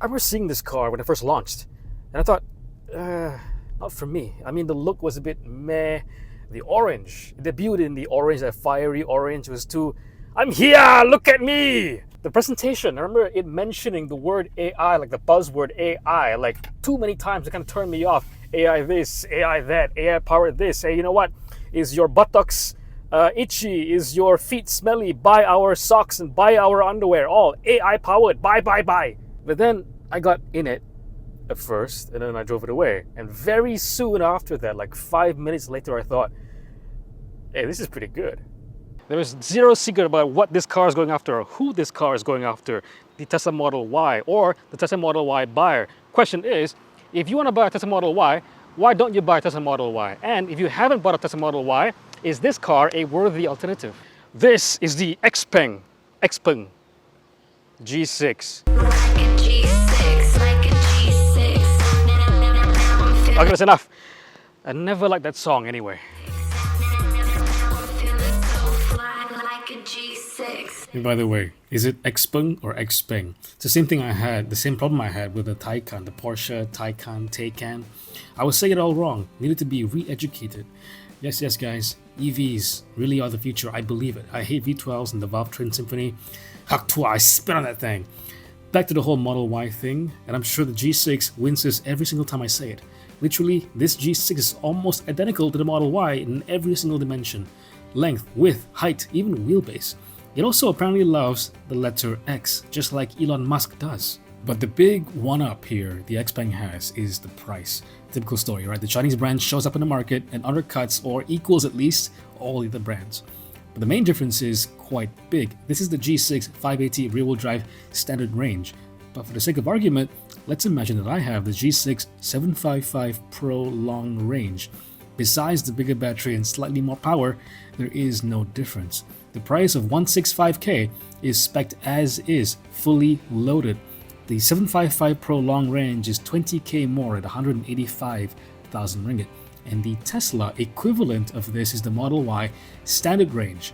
I remember seeing this car when it first launched, and I thought, not for me. I mean, the look was a bit meh. The orange, it debuted in the orange, that fiery orange, was too, I'm here, look at me! The presentation, I remember it mentioning the word AI, like the buzzword AI, like too many times. It kind of turned me off. AI this, AI that, AI powered this. Hey, you know what? Is your buttocks itchy? Is your feet smelly? Buy our socks and buy our underwear. All AI powered. Buy, buy, buy. But then I got in it at first, and then I drove it away. And very soon after that, like 5 minutes later, I thought, hey, this is pretty good. There is zero secret about what this car is going after or who this car is going after. The Tesla Model Y or the Tesla Model Y buyer. Question is, if you want to buy a Tesla Model Y, why don't you buy a Tesla Model Y? And if you haven't bought a Tesla Model Y, is this car a worthy alternative? This is the Xpeng G6. Okay, that's enough. I never liked that song anyway. And by the way, is it Xpeng or Xpeng? It's the same thing I had, the same problem I had with the Taycan, the Porsche Taycan. I was saying it all wrong, needed to be re-educated. Yes, guys, EVs really are the future, I believe it. I hate V12s and the Valve Train Symphony. Hak I spit on that thing. Back to the whole Model Y thing, and I'm sure the G6 wins this every single time I say it. Literally, this G6 is almost identical to the Model Y in every single dimension. Length, width, height, even wheelbase. It also apparently loves the letter X, just like Elon Musk does. But the big one-up here the Xpeng has is the price. Typical story, right? The Chinese brand shows up in the market and undercuts or equals at least all the other brands. But the main difference is quite big. This is the G6 580 rear-wheel drive standard range. But for the sake of argument, let's imagine that I have the G6 755 Pro long range. Besides the bigger battery and slightly more power, there is no difference. The price of 165k is spec'd as is, fully loaded. The 755 Pro long range is 20k more at 185,000 ringgit. And the Tesla equivalent of this is the Model Y standard range,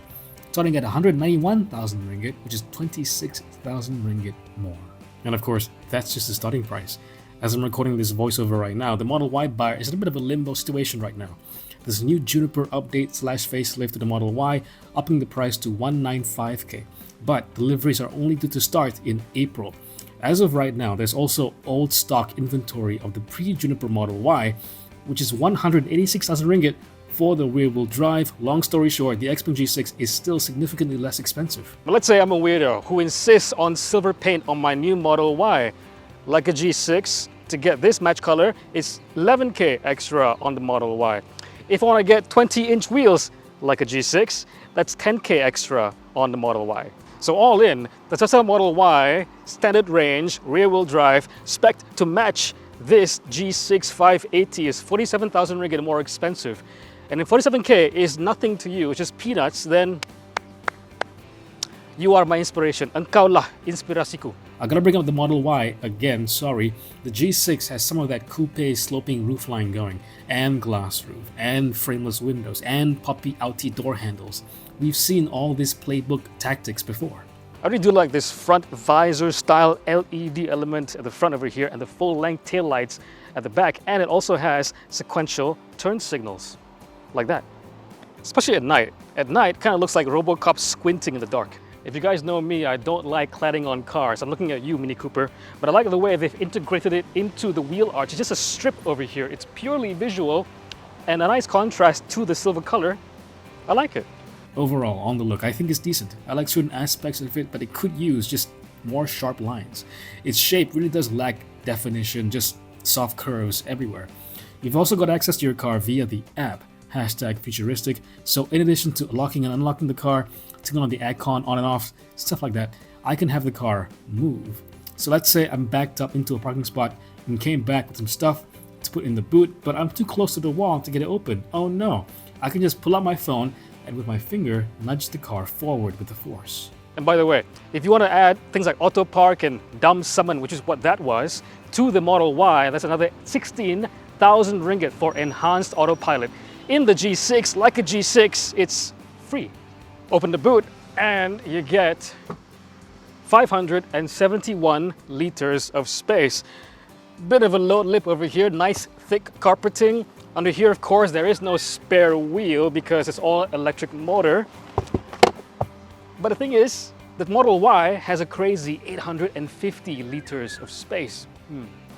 starting at 191,000 ringgit, which is 26,000 ringgit more. And of course, that's just the starting price. As I'm recording this voiceover right now, the Model Y buyer is in a bit of a limbo situation right now. There's a new Juniper update / facelift to the Model Y, upping the price to 195k. But deliveries are only due to start in April. As of right now, there's also old stock inventory of the pre-Juniper Model Y, which is 186,000 ringgit for the rear-wheel drive. Long story short, the Xpeng G6 is still significantly less expensive. But let's say I'm a weirdo who insists on silver paint on my new Model Y. Like a G6, to get this match color, it's 11k extra on the Model Y. If I want to get 20-inch wheels, like a G6, that's 10k extra on the Model Y. So all in, the Tesla Model Y standard range, rear-wheel drive, spec'd to match this G6 580 is 47,000 ringgit more expensive. And if 47k is nothing to you, it's just peanuts, then you are my inspiration. Engkau lah inspirasiku. I gotta bring up the Model Y again, sorry. The G6 has some of that coupe sloping roofline going, and glass roof, and frameless windows, and poppy outy door handles. We've seen all this playbook tactics before. I really do like this front visor style LED element at the front over here and the full length tail lights at the back, and it also has sequential turn signals, like that. Especially at night. At night, kind of looks like RoboCop squinting in the dark. If you guys know me, I don't like cladding on cars. I'm looking at you, Mini Cooper. But I like the way they've integrated it into the wheel arch. It's just a strip over here. It's purely visual and a nice contrast to the silver color. I like it. Overall, on the look, I think it's decent. I like certain aspects of it, but it could use just more sharp lines. Its shape really does lack definition, just soft curves everywhere. You've also got access to your car via the app, #futuristic. So in addition to locking and unlocking the car, turning on the aircon on and off, stuff like that, I can have the car move. So let's say I'm backed up into a parking spot and came back with some stuff to put in the boot, but I'm too close to the wall to get it open. Oh no, I can just pull out my phone and with my finger nudge the car forward with the force. And by the way, if you want to add things like auto park and dumb summon, which is what that was, to the Model Y, that's another 16,000 ringgit for enhanced autopilot. In the G6, like a G6, it's free. Open the boot and you get 571 liters of space. Bit of a low lip over here, nice thick carpeting. Under here, of course, there is no spare wheel because it's all electric motor. But the thing is, the Model Y has a crazy 850 liters of space.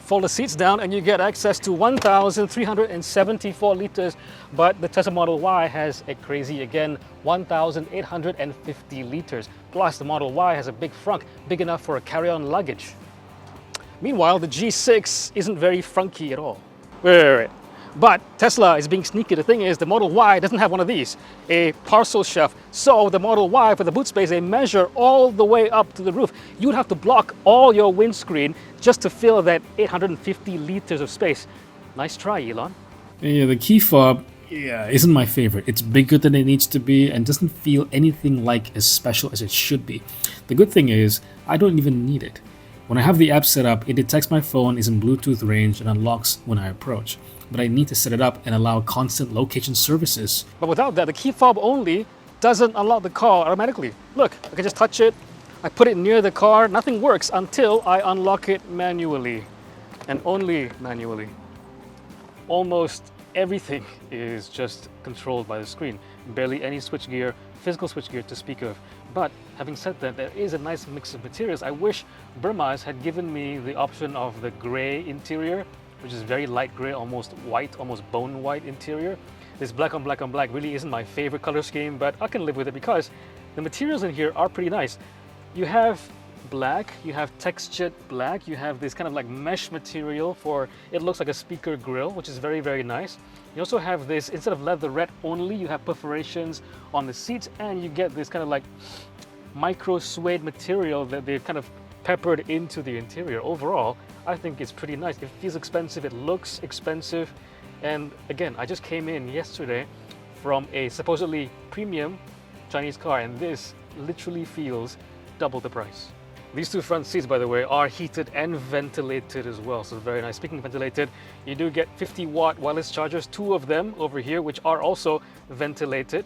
Fold the seats down and you get access to 1,374 liters, but the Tesla Model Y has a crazy, again, 1,850 liters. Plus, the Model Y has a big frunk, big enough for a carry-on luggage. Meanwhile, the G6 isn't very frunky at all. Wait. But Tesla is being sneaky. The thing is, the Model Y doesn't have one of these, a parcel shelf. So the Model Y, for the boot space, they measure all the way up to the roof. You'd have to block all your windscreen just to fill that 850 liters of space. Nice try, Elon. Yeah, the key fob, isn't my favorite. It's bigger than it needs to be and doesn't feel anything like as special as it should be. The good thing is, I don't even need it. When I have the app set up, it detects my phone is in Bluetooth range and unlocks when I approach. But I need to set it up and allow constant location services. But without that, the key fob only doesn't unlock the car automatically. Look, I can just touch it, I put it near the car, nothing works until I unlock it manually. And only manually. Almost everything is just controlled by the screen. Barely any switchgear, physical switchgear to speak of. But having said that, there is a nice mix of materials. I wish Burmaz had given me the option of the gray interior, which is very light gray, almost white, almost bone white interior. This black on black on black really isn't my favorite color scheme, but I can live with it because the materials in here are pretty nice. You have black, you have textured black, you have this kind of like mesh material for, it looks like a speaker grill, which is very, very nice. You also have this, instead of leather red only, you have perforations on the seats, and you get this kind of like micro suede material that they've kind of peppered into the interior. Overall, I think it's pretty nice. It feels expensive, it looks expensive, and again, I just came in yesterday from a supposedly premium Chinese car, and this literally feels double the price. These two front seats, by the way, are heated and ventilated as well, so very nice. Speaking of ventilated, you do get 50-watt wireless chargers, two of them over here, which are also ventilated.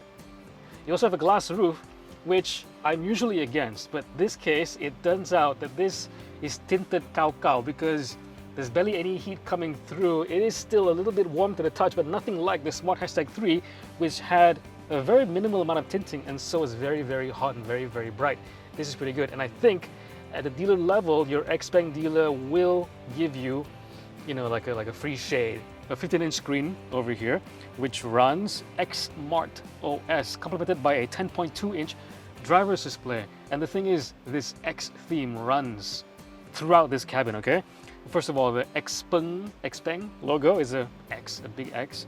You also have a glass roof, which I'm usually against, but this case, it turns out that this is tinted cow because there's barely any heat coming through. It is still a little bit warm to the touch, but nothing like the Smart Hashtag 3, which had a very minimal amount of tinting and so is very, very hot and very, very bright. This is pretty good, and I think at the dealer level, your Xpeng dealer will give you, like a free shade. A 15-inch screen over here, which runs Xmart OS, complemented by a 10.2-inch driver's display. And the thing is, this X theme runs throughout this cabin, okay? First of all, the Xpeng logo is a X, a big X.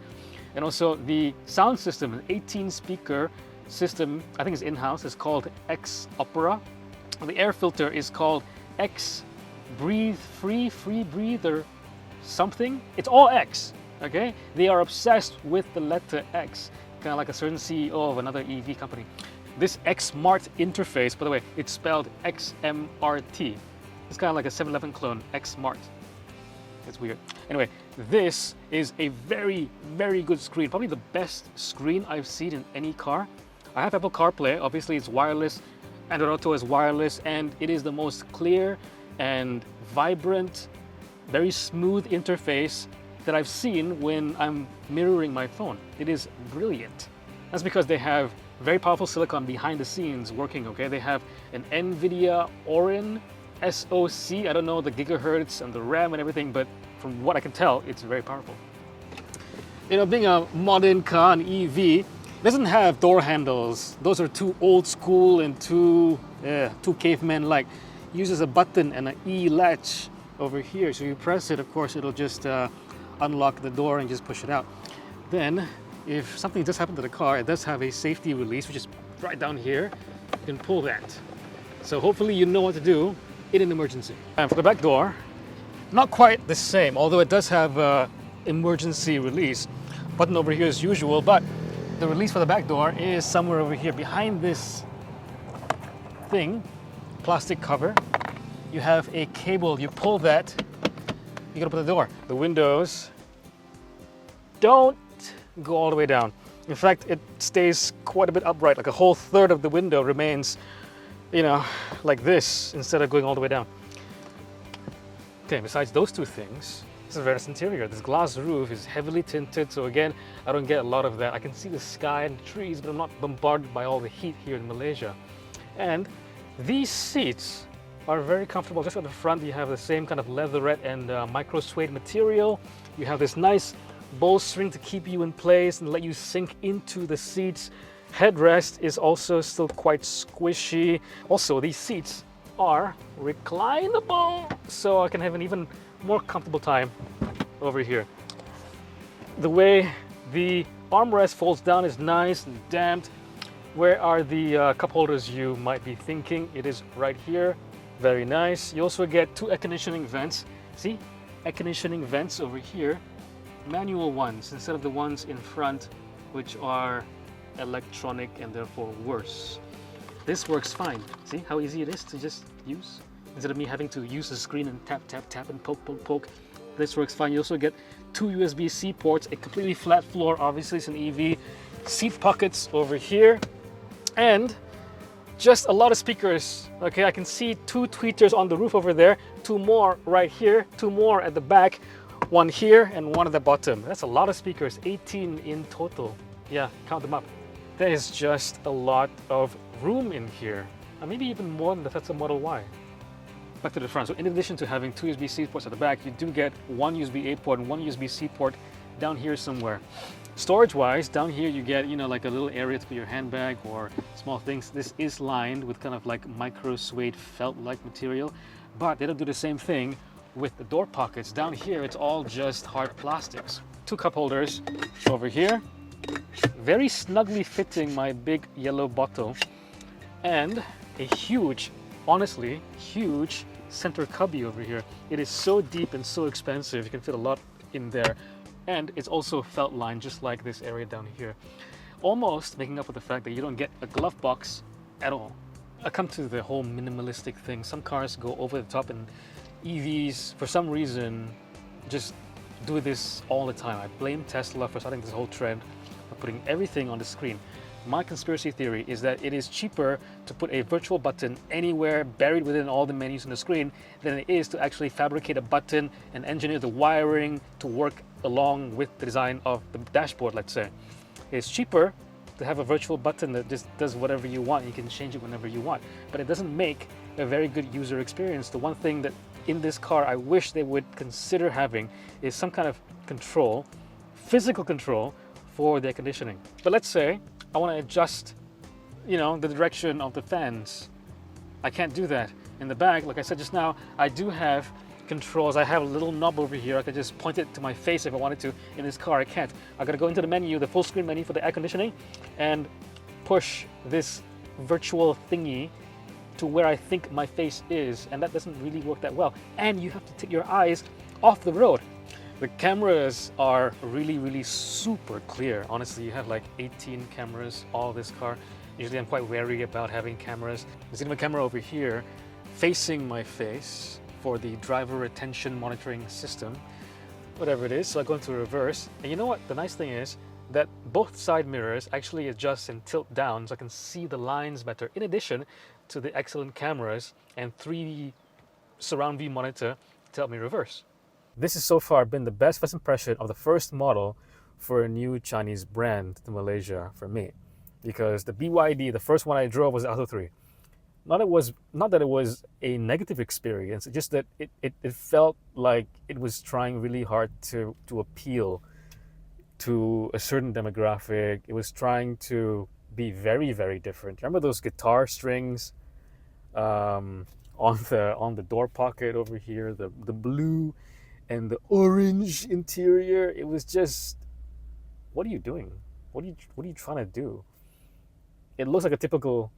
And also the sound system, an 18-speaker system, I think it's in-house, it's called X Opera. The air filter is called X Breathe Free Breathe or something. It's all X, okay? They are obsessed with the letter X, kind of like a certain CEO of another EV company. This Xmart interface, by the way, it's spelled XMRT. It's kind of like a 7-Eleven clone, Xmart. It's weird. Anyway, this is a very, very good screen. Probably the best screen I've seen in any car. I have Apple CarPlay. Obviously, it's wireless. Android Auto is wireless, and it is the most clear and vibrant, very smooth interface that I've seen when I'm mirroring my phone. It is brilliant. That's because they have very powerful silicon behind the scenes working, okay? They have an NVIDIA Orin SoC. I don't know the gigahertz and the RAM and everything, but from what I can tell, it's very powerful. Being a modern car, an EV, doesn't have door handles. Those are too old school and too caveman-like. Uses a button and an E latch over here. So you press it, of course, it'll just unlock the door and just push it out. Then, if something does happen to the car, it does have a safety release, which is right down here. You can pull that. So hopefully you know what to do in an emergency. And for the back door, not quite the same, although it does have emergency release. Button over here as usual, but the release for the back door is somewhere over here behind this thing, plastic cover. You have a cable, you pull that, you can open the door. The windows don't go all the way down. In fact, it stays quite a bit upright, like a whole third of the window remains you know, like this instead of going all the way down. Okay, besides those two things, this is a very nice interior. This glass roof is heavily tinted, so again, I don't get a lot of that. I can see the sky and the trees, but I'm not bombarded by all the heat here in Malaysia. And these seats are very comfortable. Just at the front, you have the same kind of leatherette and micro suede material. You have this nice bowstring to keep you in place and let you sink into the seats. Headrest is also still quite squishy. Also, these seats are reclinable, so I can have an even more comfortable time over here. The way the armrest folds down is nice and damped. Where are the cup holders, you might be thinking? It is right here. Very nice. You also get two air conditioning vents. See? Air conditioning vents over here. Manual ones instead of the ones in front, which are electronic and therefore worse. This works fine. See how easy it is to just use? Instead of me having to use the screen and tap, tap, tap and poke, poke, poke. This works fine. You also get two USB-C ports, a completely flat floor, obviously it's an EV, seat pockets over here, and just a lot of speakers. Okay, I can see two tweeters on the roof over there, two more right here, two more at the back, one here and one at the bottom. That's a lot of speakers, 18 in total. Yeah, count them up. There is just a lot of room in here, and maybe even more than the Tesla Model Y. Back to the front. So in addition to having two USB-C ports at the back, you do get one USB-A port and one USB-C port down here somewhere. Storage-wise, down here you get, like a little area to put your handbag or small things. This is lined with kind of like micro suede felt-like material, but they don't do the same thing with the door pockets. Down here, it's all just hard plastics. Two cup holders over here, very snugly fitting my big yellow bottle, and a huge, honestly, huge center cubby over here. It is so deep and so expansive, you can fit a lot in there. And it's also felt lined, just like this area down here. Almost making up for the fact that you don't get a glove box at all. I come to the whole minimalistic thing. Some cars go over the top, and EVs, for some reason, just do this all the time. I blame Tesla for starting this whole trend of putting everything on the screen. My conspiracy theory is that it is cheaper to put a virtual button anywhere buried within all the menus on the screen than it is to actually fabricate a button and engineer the wiring to work along with the design of the dashboard, let's say. It's cheaper to have a virtual button that just does whatever you want. You can change it whenever you want, but it doesn't make a very good user experience. The one thing that in this car I wish they would consider having is some kind of control, physical control for the air conditioning. But let's say I want to adjust, the direction of the fans. I can't do that. In the back, like I said just now, I do have controls. I have a little knob over here. I could just point it to my face if I wanted to. In this car, I can't. I gotta go into the menu, the full screen menu for the air conditioning, and push this virtual thingy to where I think my face is, and that doesn't really work that well. And you have to take your eyes off the road. The cameras are really, really super clear. Honestly, you have like 18 cameras, all this car. Usually I'm quite wary about having cameras. There's even a camera over here facing my face for the driver attention monitoring system, whatever it is. So I go into reverse. And you know what? The nice thing is that both side mirrors actually adjust and tilt down so I can see the lines better, in addition to the excellent cameras and 3D surround view monitor to help me reverse. This has so far been the best first impression of the first model for a new Chinese brand to Malaysia for me. Because the BYD, the first one I drove, was the Auto 3. Not that it was a negative experience, just that it felt like it was trying really hard to appeal to a certain demographic. It was trying to be very, very different. Remember those guitar strings on the door pocket over here, the blue and the orange interior? It was just, what are you doing? What are you trying to do? It looks like a typical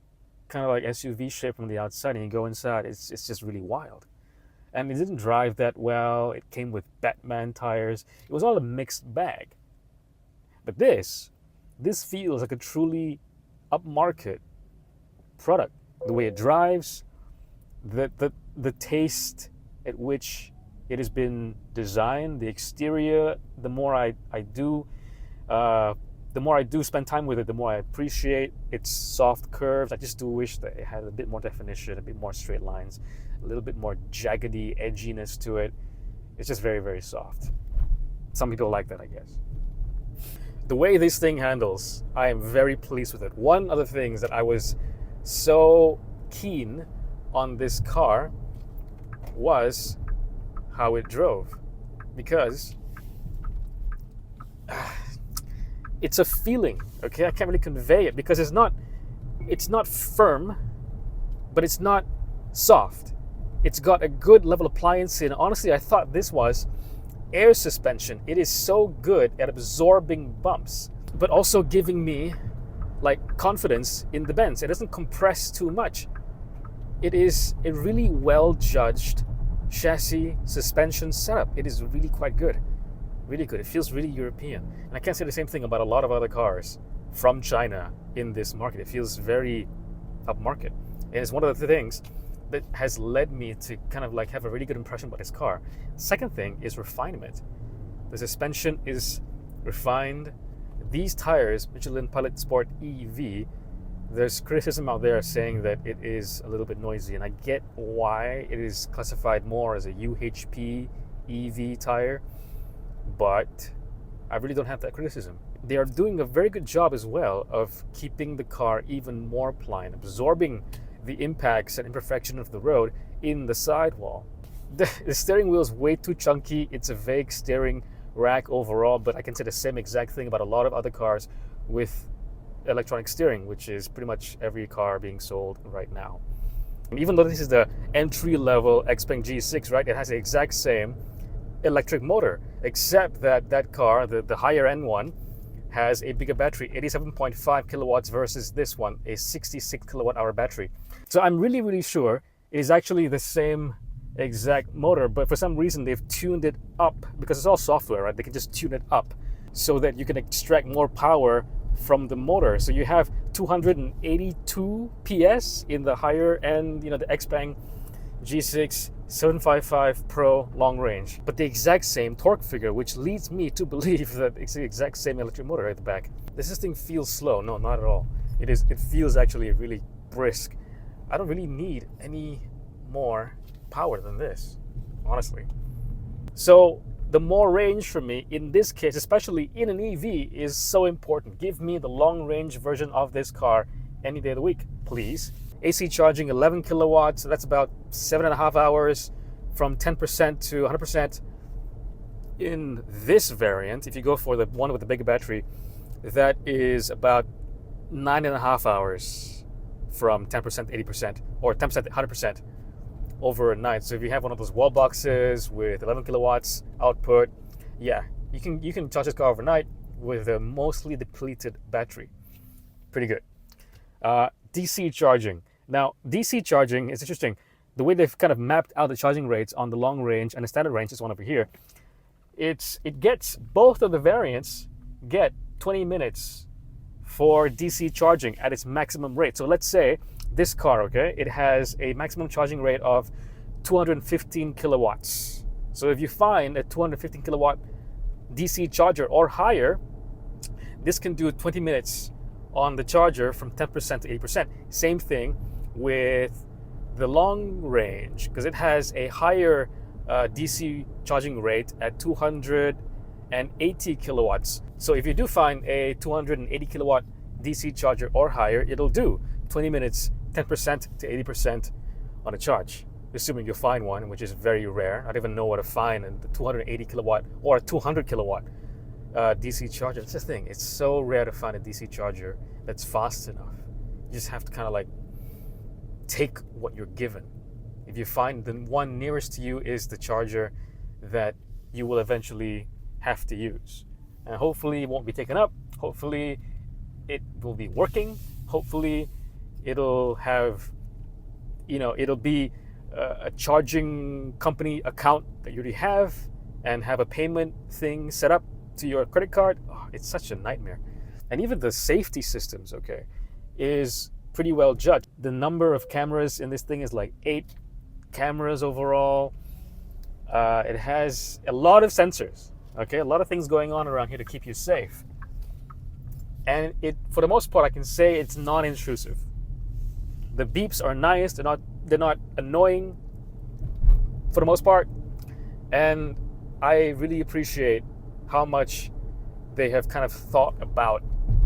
kind of like SUV shape from the outside, and you go inside, it's just really wild. And it didn't drive that well. It came with Batman tires. It was all a mixed bag. But this feels like a truly upmarket product. The way it drives, the taste at which it has been designed, the exterior, the more I do the more I do spend time with it, the more I appreciate its soft curves. I just do wish that it had a bit more definition, a bit more straight lines, a little bit more jaggedy edginess to it. It's just very, very soft. Some people like that, I guess. The way this thing handles, I am very pleased with it. One of the things that I was so keen on this car was how it drove, because it's a feeling, okay? I can't really convey it because it's not firm, but it's not soft. It's got a good level of pliancy, and honestly, I thought this was air suspension. It is so good at absorbing bumps, but also giving me like confidence in the bends. It doesn't compress too much. It is a really well-judged chassis suspension setup. It is really quite good. Really good. It feels really European. And I can't say the same thing about a lot of other cars from China in this market. It feels very upmarket. And it's one of the things that has led me to kind of like have a really good impression about this car. Second thing is refinement. The suspension is refined. These tires, Michelin Pilot Sport EV, there's criticism out there saying that it is a little bit noisy, and I get why it is classified more as a UHP EV tire, but I really don't have that criticism. They are doing a very good job as well of keeping the car even more pliant, absorbing the impacts and imperfection of the road in the sidewall. The steering wheel is way too chunky. It's a vague steering rack overall, but I can say the same exact thing about a lot of other cars with electronic steering, which is pretty much every car being sold right now. And even though this is the entry-level Xpeng G6, right, it has the exact same electric motor, except that that car, the higher-end one, has a bigger battery, 87.5 kilowatts versus this one, a 66 kilowatt-hour battery. So I'm really, really sure it is actually the same exact motor, but for some reason they've tuned it up, because it's all software, right? They can just tune it up so that you can extract more power from the motor. So you have 282 PS in the higher end, the Xpeng G6 755 Pro long range, but the exact same torque figure, which leads me to believe that it's the exact same electric motor at the back. Does this thing feel slow? No, not at all. It feels actually really brisk. I don't really need any more power than this, honestly. So the more range for me in this case, especially in an EV, is so important. Give me the long range version of this car any day of the week, please. AC charging 11 kilowatts, so that's about 7.5 hours from 10% to 100%. In this variant, if you go for the one with the bigger battery, that is about 9.5 hours from 10% to 80%, or 10% to 100% over a night. So if you have one of those wall boxes with 11 kilowatts output, yeah, you can charge this car overnight with a mostly depleted battery. Pretty good. DC charging. Now, DC charging is interesting. The way they've kind of mapped out the charging rates on the long range and the standard range, is one over here. It gets, both of the variants get 20 minutes for DC charging at its maximum rate. So let's say this car, okay, it has a maximum charging rate of 215 kilowatts. So if you find a 215 kilowatt DC charger or higher, this can do 20 minutes on the charger from 10% to 80%. Same thing with the long range, because it has a higher DC charging rate at 280 kilowatts. So if you do find a 280 kilowatt DC charger or higher, it'll do 20 minutes, 10% to 80% on a charge, assuming you find one, which is very rare. I don't even know what to find in the 280 kilowatt or a 200 kilowatt DC charger. That's the thing. It's so rare to find a DC charger that's fast enough. You just have to kind of like take what you're given. If you find the one nearest to you is the charger that you will eventually have to use. And hopefully it won't be taken up. Hopefully it will be working. Hopefully it'll have, it'll be a charging company account that you already have and have a payment thing set up to your credit card. Oh, it's such a nightmare. And even the safety systems, okay, is pretty well judged. The number of cameras in this thing is like 8 cameras overall. It has a lot of sensors, okay, a lot of things going on around here to keep you safe. And for the most part, I can say it's non-intrusive. The beeps are nice, they're not annoying for the most part. And I really appreciate how much they have kind of thought about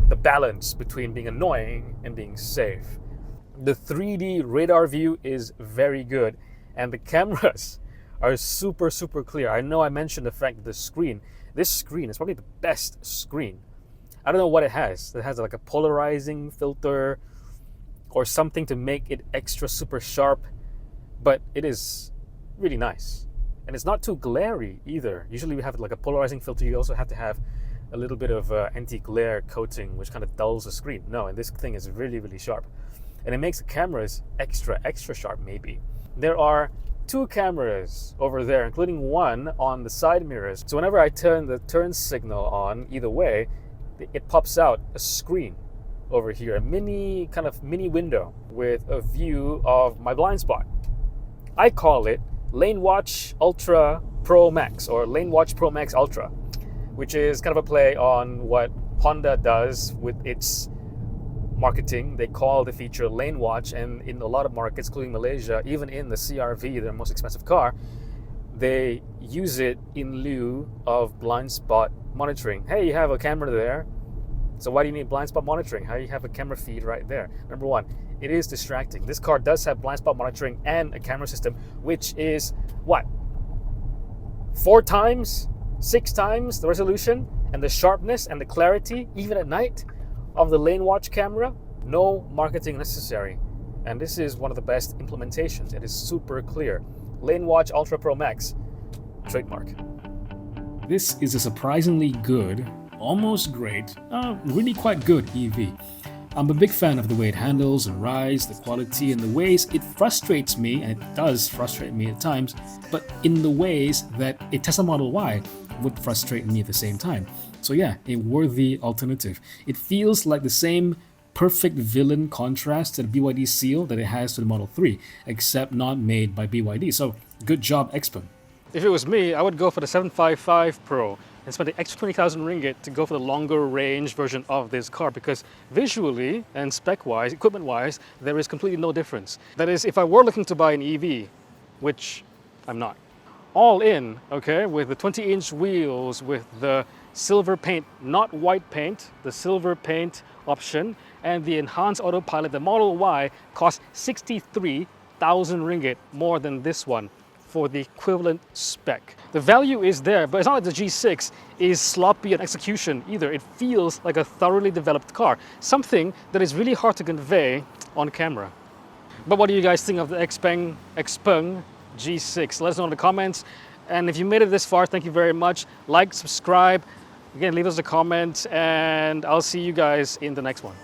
the balance between being annoying and being safe. The 3D radar view is very good, and the cameras are super, super clear. I know I mentioned the fact that this screen is probably the best screen. I don't know what it has. It has like a polarizing filter or something to make it extra super sharp, but it is really nice. And it's not too glary either. Usually we have like a polarizing filter. You also have to have a little bit of anti-glare coating, which kind of dulls the screen. No, and this thing is really, really sharp. And it makes the cameras extra, extra sharp maybe. There are 2 cameras over there, including one on the side mirrors. So whenever I turn the turn signal on either way, it pops out a screen over here, a mini window with a view of my blind spot. I call it Lane Watch Ultra Pro Max, or Lane Watch Pro Max Ultra, which is kind of a play on what Honda does with its marketing. They call the feature Lane Watch, and in a lot of markets, including Malaysia, even in the CR-V, their most expensive car, they use it in lieu of blind spot monitoring. Hey, you have a camera there, so why do you need blind spot monitoring? How do you have a camera feed right there? Number one, it is distracting. This car does have blind spot monitoring and a camera system, which is what? 4 times, 6 times the resolution and the sharpness and the clarity, even at night, of the Lane Watch camera. No marketing necessary. And this is one of the best implementations. It is super clear. Lane Watch Ultra Pro Max, trademark. This is a surprisingly good, almost great, really quite good EV. I'm a big fan of the way it handles and rides, the quality, and the ways it frustrates me, and it does frustrate me at times, but in the ways that a Tesla Model Y would frustrate me at the same time. So yeah, a worthy alternative. It feels like the same perfect villain contrast to the BYD seal that it has to the Model 3, except not made by BYD. So good job, Xpeng. If it was me, I would go for the 755 Pro and spend the extra 20,000 ringgit to go for the longer range version of this car, because visually and spec-wise, equipment-wise, there is completely no difference. That is, if I were looking to buy an EV, which I'm not, all in, okay, with the 20-inch wheels, with the silver paint, not white paint, the silver paint option, and the enhanced autopilot, the Model Y costs 63,000 ringgit more than this one for the equivalent spec. The value is there, but it's not like the G6 is sloppy in execution either. It feels like a thoroughly developed car, something that is really hard to convey on camera. But what do you guys think of the Xpeng G6? Let us know in the comments. And if you made it this far, thank you very much. Like, subscribe, again, leave us a comment, and I'll see you guys in the next one.